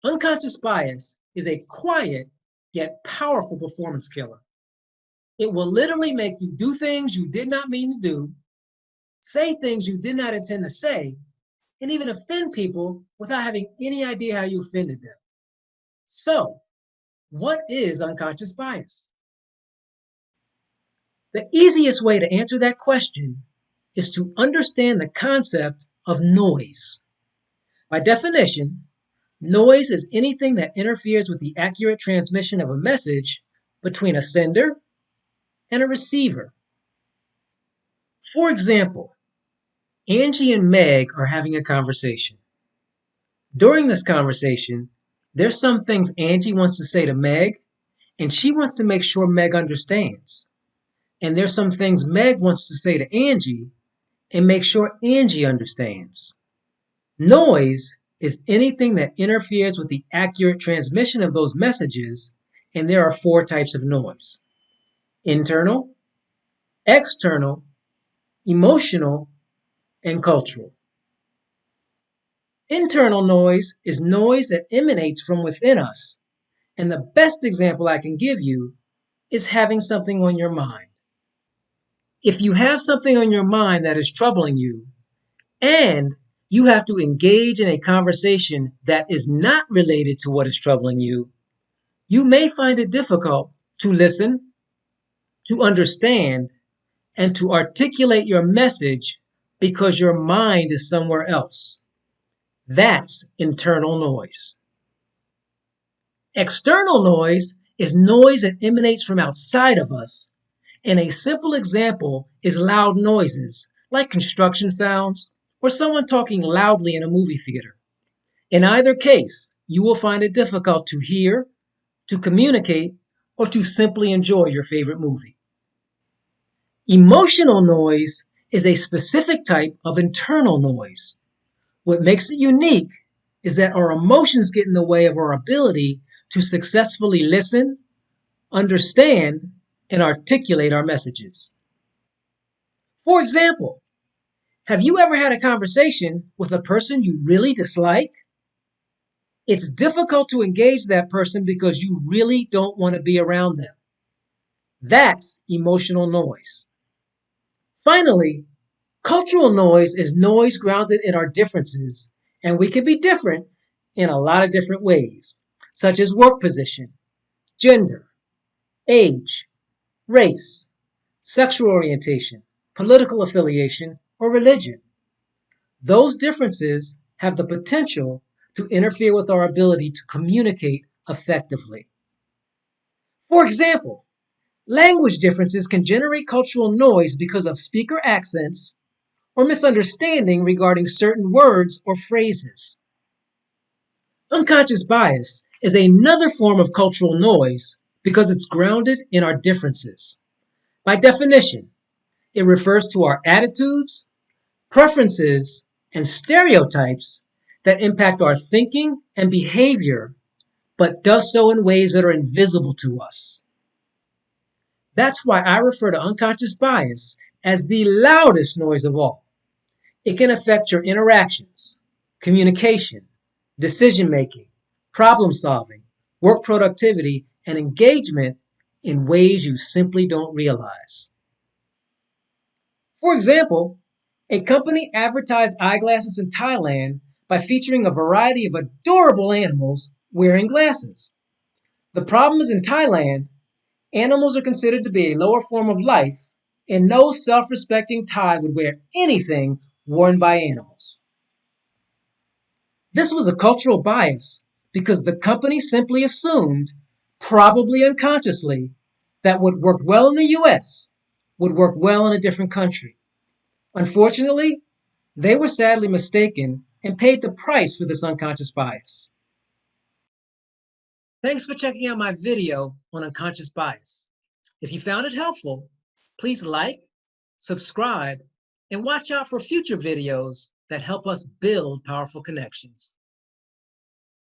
Unconscious bias is a quiet yet powerful performance killer. It will literally make you do things you did not mean to do, say things you did not intend to say, and even offend people without having any idea how you offended them. So, what is unconscious bias? The easiest way to answer that question is to understand the concept of noise. By definition, noise is anything that interferes with the accurate transmission of a message between a sender and a receiver. For example, Angie and Meg are having a conversation. During this conversation, there's some things Angie wants to say to Meg, and she wants to make sure Meg understands. And there's some things Meg wants to say to Angie and make sure Angie understands. Noise is anything that interferes with the accurate transmission of those messages, and there are 4 types of noise: internal, external, emotional, and cultural. Internal noise is noise that emanates from within us, and the best example I can give you is having something on your mind. If you have something on your mind that is troubling you, and you have to engage in a conversation that is not related to what is troubling you, you may find it difficult to listen, to understand, and to articulate your message because your mind is somewhere else. That's internal noise. External noise is noise that emanates from outside of us, and a simple example is loud noises like construction sounds or someone talking loudly in a movie theater. In either case, you will find it difficult to hear, to communicate, or to simply enjoy your favorite movie. Emotional noise is a specific type of internal noise. What makes it unique is that our emotions get in the way of our ability to successfully listen, understand, and articulate our messages. For example, have you ever had a conversation with a person you really dislike? It's difficult to engage that person because you really don't want to be around them. That's emotional noise. Finally, cultural noise is noise grounded in our differences, and we can be different in a lot of different ways, such as work position, gender, age, race, sexual orientation, political affiliation, or religion. Those differences have the potential to interfere with our ability to communicate effectively. For example, language differences can generate cultural noise because of speaker accents or misunderstanding regarding certain words or phrases. Unconscious bias is another form of cultural noise because it's grounded in our differences. By definition, it refers to our attitudes, preferences, and stereotypes that impact our thinking and behavior, but does so in ways that are invisible to us. That's why I refer to unconscious bias as the loudest noise of all. It can affect your interactions, communication, decision making, problem solving, work productivity, and engagement in ways you simply don't realize. For example, a company advertised eyeglasses in Thailand by featuring a variety of adorable animals wearing glasses. The problem is in Thailand, animals are considered to be a lower form of life, and no self-respecting Thai would wear anything worn by animals. This was a cultural bias because the company simply assumed, probably unconsciously, that what worked well in the US would work well in a different country. Unfortunately, they were sadly mistaken and paid the price for this unconscious bias. Thanks for checking out my video on unconscious bias. If you found it helpful, please like, subscribe, and watch out for future videos that help us build powerful connections.